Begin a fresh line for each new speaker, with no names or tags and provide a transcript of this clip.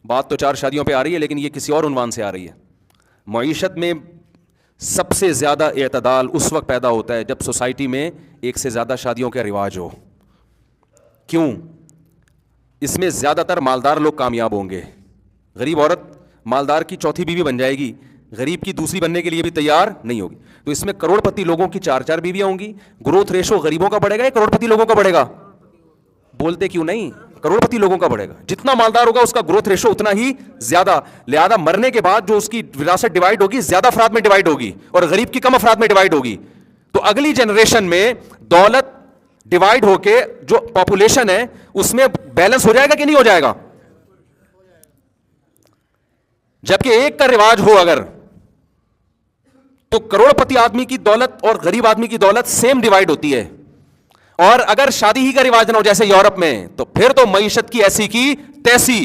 बात तो 4 शादियों पे आ रही है, लेकिन ये किसी और उन्वान से आ रही है। मईशत में सबसे ज़्यादा एतदाल उस वक्त पैदा होता है जब सोसाइटी में एक से ज़्यादा शादियों का रिवाज हो। क्यों? इसमें ज़्यादातर मालदार लोग कामयाब होंगे। गरीब औरत मालदार की चौथी बीवी बन जाएगी, गरीब की दूसरी बनने के लिए भी तैयार नहीं होगी। तो इसमें करोड़पति लोगों की 4-4 बीवियां होंगी। ग्रोथ रेशो गरीबों का बढ़ेगा या करोड़पति लोगों का बढ़ेगा? बोलते क्यों नहीं? करोड़पति लोगों का बढ़ेगा। जितना मालदार होगा उसका ग्रोथ रेशो उतना ही ज्यादा, लिहाजा मरने के बाद जो उसकी विरासत डिवाइड होगी ज्यादा अफराद में डिवाइड होगी और गरीब की कम अफराद में डिवाइड होगी। तो अगली जनरेशन में दौलत डिवाइड होके जो पॉपुलेशन है उसमें बैलेंस हो जाएगा कि नहीं हो जाएगा? जबकि एक का रिवाज हो अगर, तो करोड़पति आदमी की दौलत और गरीब आदमी की दौलत सेम डिवाइड होती है। और अगर शादी ही का रिवाज ना हो जैसे यूरोप में, तो फिर तो मईशत की ऐसी की तैसी।